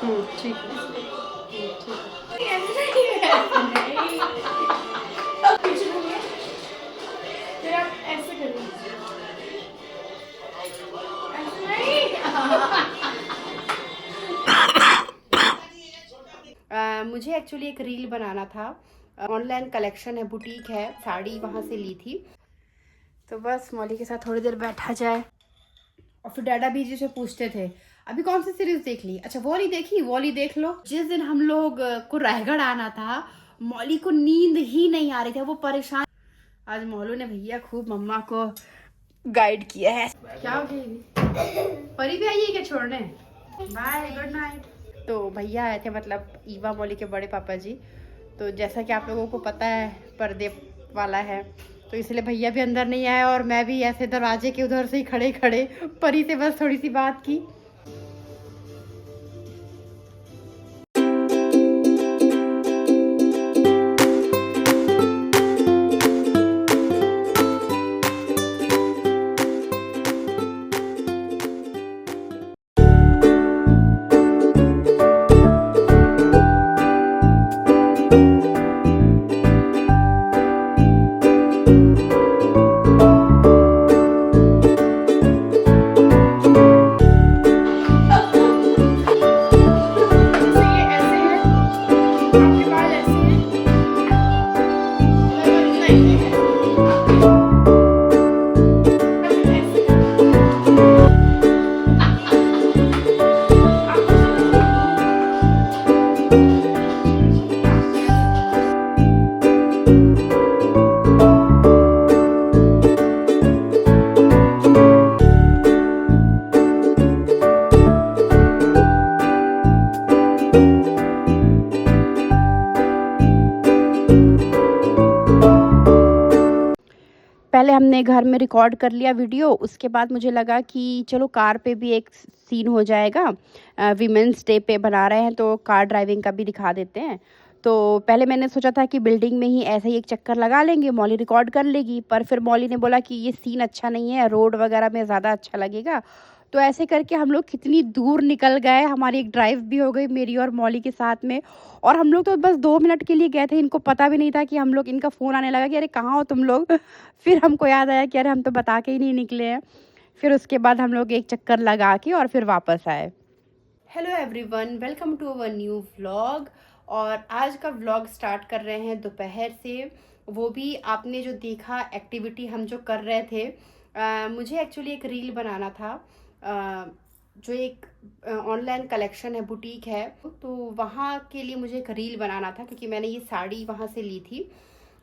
ठीक है। पीछे घूमिए, फिर आप ऐसे करिए, ऐसे नहीं। मुझे एक्चुअली एक रील बनाना था। ऑनलाइन कलेक्शन है, बुटीक है, साड़ी वहाँ से ली थी। तो बस मौली के साथ थोड़ी देर बैठा जाए। और फिर डैडा भी जी से पूछते थे अभी कौन सी सीरीज देख ली। अच्छा वो नहीं देखी, वो नहीं देख लो। जिस दिन हम लोग को रायगढ़ आना था, मौली को नींद ही नहीं आ रही थी, वो परेशान। आज मौलू ने भैया खूब मम्मा को गाइड किया है। क्या हो गई, परी भी आई है क्या छोड़ने? Bye, good night. तो भैया आए थे, मतलब ईवा मौली के बड़े पापा जी। तो जैसा कि आप लोगों को पता है, पर्दे वाला है, तो इसलिए भैया भी अंदर नहीं आए और मैं भी ऐसे दरवाजे के उधर से ही खड़े खड़े परी से बस थोड़ी सी बात की। जैसे ये ऐसे है, आपके बाल ऐसे हैं, नहीं नहीं ऐसे पहले हमने घर में रिकॉर्ड कर लिया वीडियो, उसके बाद मुझे लगा कि चलो कार पे भी एक सीन हो जाएगा। वीमेंस डे पे बना रहे हैं तो कार ड्राइविंग का भी दिखा देते हैं। तो पहले मैंने सोचा था कि बिल्डिंग में ही ऐसे ही एक चक्कर लगा लेंगे, मौली रिकॉर्ड कर लेगी, पर फिर मौली ने बोला कि ये सीन अच्छा नहीं है, रोड वगैरह में ज़्यादा अच्छा लगेगा। तो ऐसे करके हम लोग कितनी दूर निकल गए, हमारी एक ड्राइव भी हो गई मेरी और मौली के साथ में। और हम लोग तो बस 2 मिनट के लिए गए थे, इनको पता भी नहीं था कि हम लोग, इनका फ़ोन आने लगा कि अरे कहाँ हो तुम लोग? फिर हमको याद आया कि अरे हम तो बता के ही नहीं निकले हैं। फिर उसके बाद हम लोग एक चक्कर लगा के और फिर वापस आए। Hello everyone, welcome to our new vlog. और आज का व्लॉग स्टार्ट कर रहे हैं दोपहर से। वो भी आपने जो देखा एक्टिविटी हम जो कर रहे थे, मुझे एक्चुअली एक रील बनाना था। जो एक ऑनलाइन कलेक्शन है, बुटीक है, तो वहाँ के लिए मुझे एक रील बनाना था, क्योंकि मैंने ये साड़ी वहाँ से ली थी।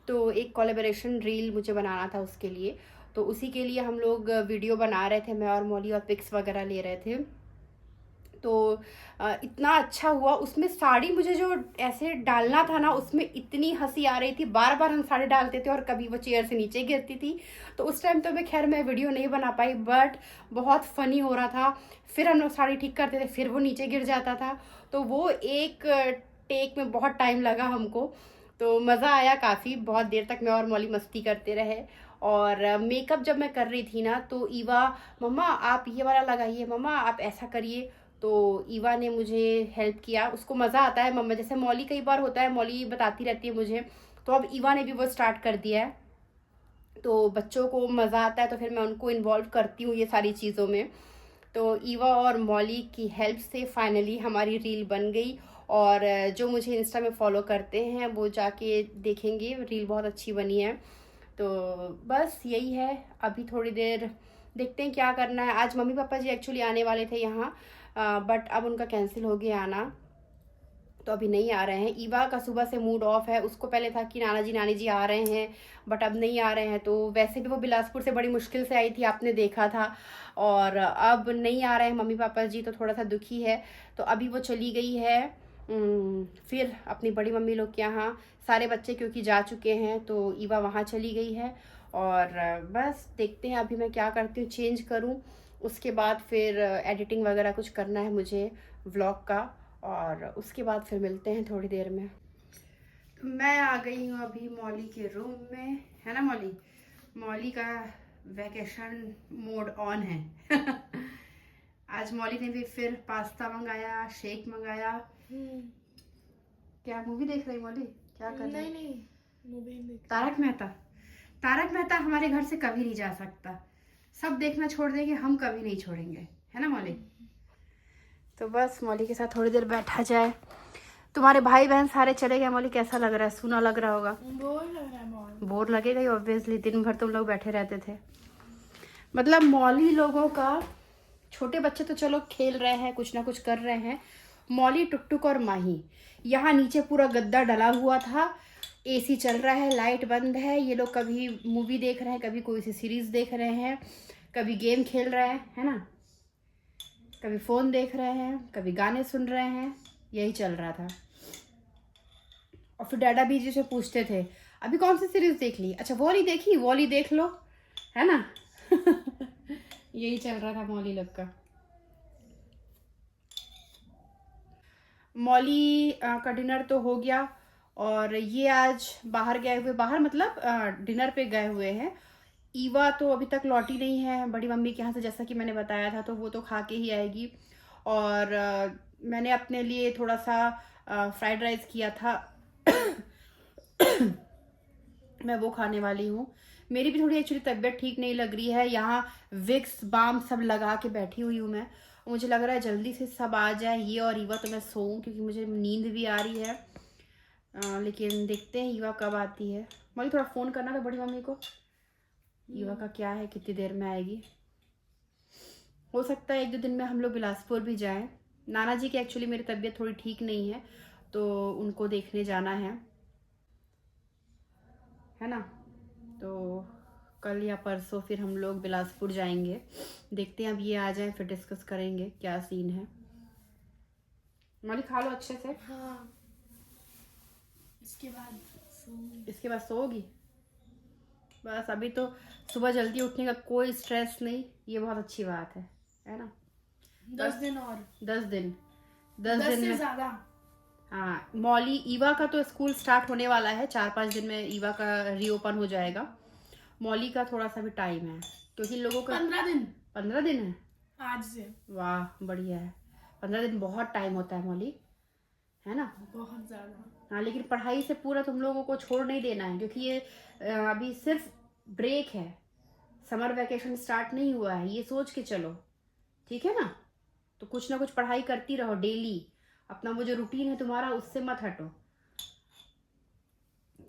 तो एक कोलैबोरेशन रील मुझे बनाना था उसके लिए। तो उसी के लिए हम लोग वीडियो बना रहे थे, मैं और मौली, और पिक्स वगैरह ले रहे थे। तो इतना अच्छा हुआ, उसमें साड़ी मुझे जो ऐसे डालना था ना, उसमें इतनी हंसी आ रही थी। बार बार हम साड़ी डालते थे और कभी वो चेयर से नीचे गिरती थी। तो उस टाइम तो मैं वीडियो नहीं बना पाई, बट बहुत फ़नी हो रहा था। फिर हम लोग साड़ी ठीक करते थे, फिर वो नीचे गिर जाता था। तो वो एक टेक में बहुत टाइम लगा हमको। तो मज़ा आया काफ़ी, बहुत देर तक मैं और मौली मस्ती करते रहे। और मेकअप जब मैं कर रही थी ना, तो ईवा, मम्मा आप ये वाला लगाइए, मम्मा आप ऐसा करिए। तो ईवा ने मुझे हेल्प किया, उसको मज़ा आता है। मम्मा जैसे मौली कई बार होता है, मौली बताती रहती है मुझे, तो अब ईवा ने भी वो स्टार्ट कर दिया है। तो बच्चों को मज़ा आता है तो फिर मैं उनको इन्वॉल्व करती हूँ ये सारी चीज़ों में। तो ईवा और मौली की हेल्प से फाइनली हमारी रील बन गई। और जो मुझे इंस्टा में फॉलो करते हैं वो जाके देखेंगे, रील बहुत अच्छी बनी है। तो बस यही है, अभी थोड़ी देर देखते हैं क्या करना है। आज मम्मी पापा जी एक्चुअली आने वाले थे यहाँ, बट अब उनका कैंसिल हो गया आना, तो अभी नहीं आ रहे हैं। ईवा का सुबह से मूड ऑफ है, उसको पहले था कि नानी जी आ रहे हैं, बट अब नहीं आ रहे हैं। तो वैसे भी वो बिलासपुर से बड़ी मुश्किल से आई थी, आपने देखा था। और अब नहीं आ रहे हैं मम्मी पापा जी, तो थोड़ा सा दुखी है। तो अभी वो चली गई है फिर अपनी बड़ी मम्मी लोग के यहाँ। सारे बच्चे क्योंकि जा चुके हैं, तो ईवा वहाँ चली गई है। और बस देखते हैं अभी मैं क्या करती हूँ, चेंज करूँ, उसके बाद फिर एडिटिंग वगैरह कुछ करना है मुझे व्लॉग का। और उसके बाद फिर मिलते हैं थोड़ी देर में। तो मैं आ गई हूँ अभी मौली के रूम में, है ना मौली? मौली का वैकेशन मोड ऑन है। आज मौली ने भी फिर पास्ता मंगाया, शेक मंगाया। क्या मूवी देख रही मौली? क्या कर रही? नहीं मूवी देख। तारक मेहता। तारक मेहता हमारे घर से कभी नहीं जा सकता। सब देखना छोड़ देंगे, हम कभी नहीं छोड़ेंगे, है ना मौली? तो बस मौली के साथ थोड़ी देर बैठा जाए। तुम्हारे भाई बहन सारे चले गए मौली, कैसा लग रहा है? सूना लग रहा होगा। बोर लग रहा है बहुत। बोर लगेगा ही ऑब्वियसली, दिन भर तुम लोग बैठे रहते थे। मतलब मौली लोगों का, छोटे बच्चे तो चलो खेल रहे हैं, कुछ ना कुछ कर रहे हैं। मौली, टुकटुक और माही, यहाँ नीचे पूरा गद्दा डला हुआ था, एसी चल रहा है, लाइट बंद है। ये लोग कभी मूवी देख रहे हैं, कभी कोई सी सीरीज देख रहे हैं, कभी गेम खेल रहे हैं, है ना, कभी फोन देख रहे हैं, कभी गाने सुन रहे हैं, यही चल रहा था। और फिर डैडा भी जी से पूछते थे अभी कौन सी सीरीज देख ली? अच्छा वो नहीं देखी, वो नहीं देख लो, है ना। यही चल रहा था मौली लोग का। मौली का डिनर तो हो गया और ये आज बाहर गए हुए, बाहर मतलब डिनर पे गए हुए हैं। ईवा तो अभी तक लौटी नहीं है बड़ी मम्मी के यहाँ से, जैसा कि मैंने बताया था, तो वो तो खा के ही आएगी। और मैंने अपने लिए थोड़ा सा फ्राइड राइस किया था। मैं वो खाने वाली हूँ। मेरी भी थोड़ी एक्चुअली तबीयत ठीक नहीं लग रही है। यहाँ विक्स बाम सब लगा के बैठी हुई हूँ मैं। मुझे लग रहा है जल्दी से सब आ जाए, ये और ईवा, तो मैं सोऊं, क्योंकि मुझे नींद भी आ रही है। लेकिन देखते हैं ईवा कब आती है। मौली थोड़ा फ़ोन करना था बड़ी मम्मी को, ईवा का क्या है, कितनी देर में आएगी। हो सकता है 1-2 दिन में हम लोग बिलासपुर भी जाएं। नाना जी की एक्चुअली मेरी तबीयत थोड़ी ठीक नहीं है, तो उनको देखने जाना है ना। तो कल या परसों फिर हम लोग बिलासपुर जाएंगे। देखते हैं अब ये आ जाए, फिर डिस्कस करेंगे क्या सीन है। मौली खा लो अच्छे से। हाँ, इसके बाद सोओगी? बस अभी तो सुबह जल्दी उठने का कोई स्ट्रेस नहीं, ये बहुत अच्छी बात है ना। 10 दिन और 10 दिन 10 दिन से में। ज्यादा। हाँ मौली, ईवा का तो स्कूल स्टार्ट होने वाला है, 4-5 दिन में ईवा का रीओपन हो जाएगा। मौली का थोड़ा सा भी टाइम है, क्योंकि लोगों का 15 दिन है आज से। वाह बढ़िया है। 15 दिन बहुत टाइम होता है मौली, है ना, बहुत ज्यादा। हाँ। लेकिन पढ़ाई से पूरा तुम लोगों को छोड़ नहीं देना है, क्योंकि ये अभी सिर्फ ब्रेक है, समर वैकेशन स्टार्ट नहीं हुआ है, ये सोच के चलो, ठीक है ना। तो कुछ ना कुछ पढ़ाई करती रहो डेली, अपना वो जो रूटीन है तुम्हारा उससे मत हटो,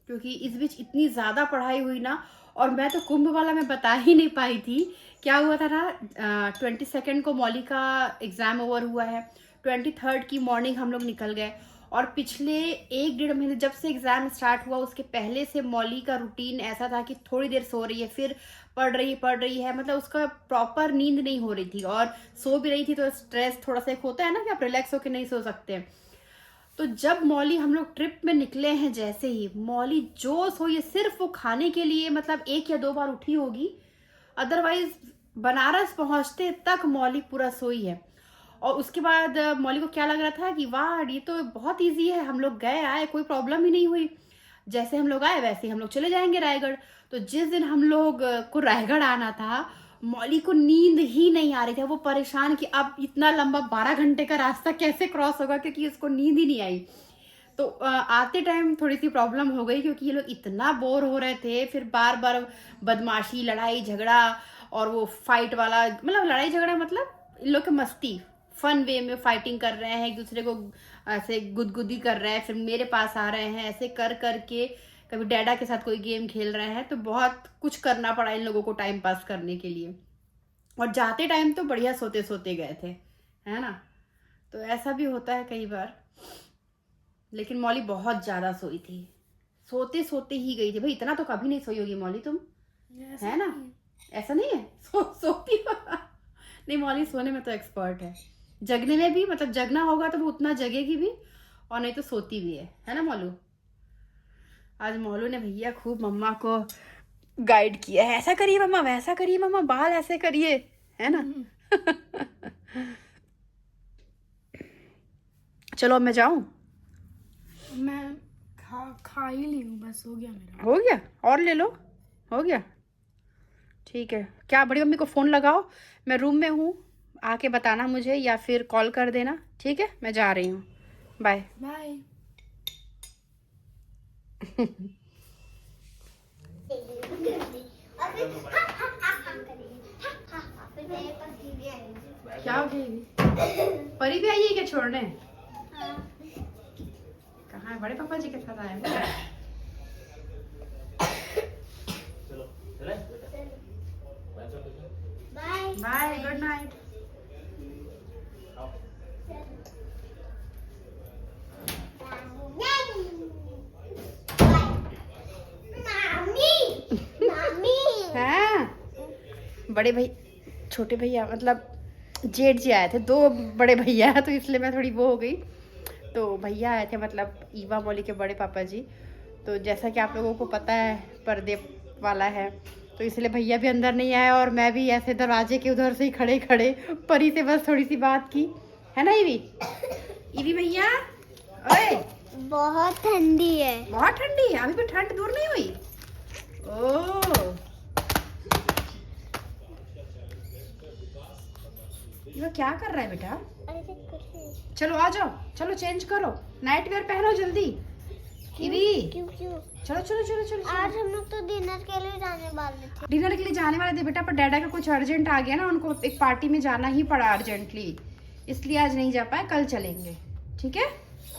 क्योंकि इस बीच इतनी ज़्यादा पढ़ाई हुई ना। और मैं तो कुंभ वाला मैं बता ही नहीं पाई थी क्या हुआ था ना। 22 को मौली का एग्ज़ाम ओवर हुआ है, 23 की मॉर्निंग हम लोग निकल गए। और पिछले 1-1.5 महीने जब से एग्ज़ाम स्टार्ट हुआ, उसके पहले से मौली का रूटीन ऐसा था कि थोड़ी देर सो रही है, फिर पढ़ रही है, मतलब उसका प्रॉपर नींद नहीं हो रही थी। और सो भी रही थी तो स्ट्रेस थोड़ा सा एक होता है ना कि आप रिलैक्स होकर नहीं सो सकते। तो जब मौली, हम लोग ट्रिप में निकले हैं, जैसे ही मौली जो सोई है सिर्फ वो खाने के लिए, मतलब 1 या 2 बार उठी होगी, अदरवाइज बनारस पहुंचते तक मौली पूरा सोई है। और उसके बाद मौली को क्या लग रहा था कि वाह ये तो बहुत इजी है, हम लोग गए आए, कोई प्रॉब्लम ही नहीं हुई, जैसे हम लोग आए वैसे ही हम लोग चले जाएंगे रायगढ़। तो जिस दिन हम लोग को रायगढ़ आना था, मौली को नींद ही नहीं आ रही थी। वो परेशान कि अब इतना लंबा 12 घंटे का रास्ता कैसे क्रॉस होगा, क्योंकि उसको नींद ही नहीं आई। तो आते टाइम थोड़ी सी प्रॉब्लम हो गई, क्योंकि ये लोग इतना बोर हो रहे थे। फिर बार बार बदमाशी, लड़ाई झगड़ा, और वो फाइट वाला, मतलब लड़ाई झगड़ा मतलब इन लोग की मस्ती, फन वे में फाइटिंग कर रहे हैं, एक दूसरे को ऐसे गुदगुदी कर रहे हैं, फिर मेरे पास आ रहे हैं, ऐसे कर करके कभी डैडा के साथ कोई गेम खेल रहे हैं। तो बहुत कुछ करना पड़ा इन लोगों को टाइम पास करने के लिए। और जाते टाइम तो बढ़िया सोते सोते गए थे, है ना। तो ऐसा भी होता है कई बार। लेकिन मौली बहुत ज़्यादा सोई थी, सोते सोते ही गई थी भाई। इतना तो कभी नहीं सोई होगी मौली तुम, है ना। ऐसा नहीं है, सोती नहीं, मौली सोने में तो एक्सपर्ट है, जगने में भी, मतलब जगना होगा तो वो उतना जगेगी भी, और नहीं तो सोती भी है ना मौलू। आज मौलू ने भैया खूब मम्मा को गाइड किया है, ऐसा करिए मम्मा, वैसा करिए मम्मा, बाल ऐसे करिए, है ना। चलो अब मैं जाऊं। मैं खा ही ली हूँ, बस हो गया मेरा। हो गया, और ले लो, हो गया, ठीक है। क्या बड़ी मम्मी को फ़ोन लगाओ, मैं रूम में हूँ, आके बताना मुझे या फिर कॉल कर देना, ठीक है? मैं जा रही हूँ, बाय बाय। क्या हो गई? परी भी आई है क्या छोड़ने? कहाँ है? बड़े पापा जी के साथ आए हैं? Bye, good night. हाँ, बड़े भाई, छोटे भैया मतलब जेठ जी आए थे, 2 बड़े भैया हैं, तो इसलिए मैं थोड़ी वो हो गई। तो भैया आए थे मतलब ईवा मौली के बड़े पापा जी। तो जैसा कि आप लोगों को पता है पर्दे वाला है, तो इसलिए भैया भी अंदर नहीं आए और मैं भी ऐसे दरवाजे के उधर से ही खड़े खड़े परी से बस थोड़ी सी बात की, है ना ईवी? ईवी भैया, ओए बहुत ठंडी है। बहुत ठंडी है, अभी भी ठंड दूर नहीं हुई? ओह, ये क्या कर रहा है बेटा? चलो आ जाओ, चलो चेंज करो, नाइट वेयर पहनो जल्दी। ईवी, क्यों क्यों? चलो चलो चलो चलो, आज हम लोग तो डिनर के लिए जाने वाले थे। डिनर के लिए जाने वाले थे बेटा, पर डैडा का कुछ अर्जेंट आ गया ना, उनको एक पार्टी में जाना ही पड़ा अर्जेंटली, इसलिए आज नहीं जा पाए, कल चलेंगे, ठीक है?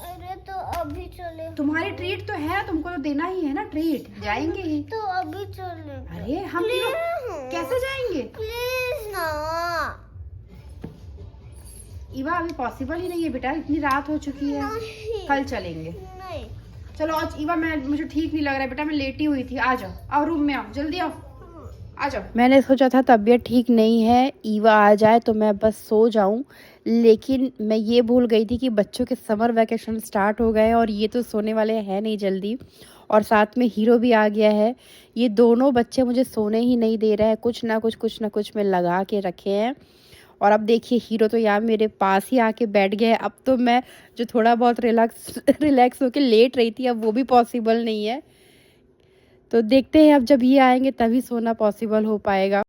अरे तो अभी चले। तुम्हारी ट्रीट तो है, तुमको तो देना ही है ना ट्रीट, जाएंगे ही। तो अभी चले। अरे हम तीनों कैसे जाएंगे? प्लीज ना। ईवा अभी पॉसिबल ही नहीं है बेटा, इतनी रात हो चुकी है, नहीं। कल चलेंगे। नहीं। चलो आज ईवा, मुझे ठीक नहीं लग रहा है बेटा, मैं लेटी हुई थी, आ जाओ, आओ रूम में आओ, जल्दी आओ, आ जाओ। मैंने सोचा था तबीयत ठीक नहीं है, ईवा आ जाए तो मैं बस सो जाऊं, लेकिन मैं ये भूल गई थी कि बच्चों के समर वैकेशन स्टार्ट हो गए हैं और ये तो सोने वाले हैं नहीं जल्दी, और साथ में हीरो भी आ गया है। ये दोनों बच्चे मुझे सोने ही नहीं दे रहे हैं, कुछ ना कुछ मैं लगा के रखे हैं। और अब देखिए हीरो तो यहाँ मेरे पास ही आके बैठ गया है। अब तो मैं जो थोड़ा बहुत रिलैक्स होके लेट रही थी, अब वो भी पॉसिबल नहीं है। तो देखते हैं अब जब ये आएंगे तभी सोना पॉसिबल हो पाएगा।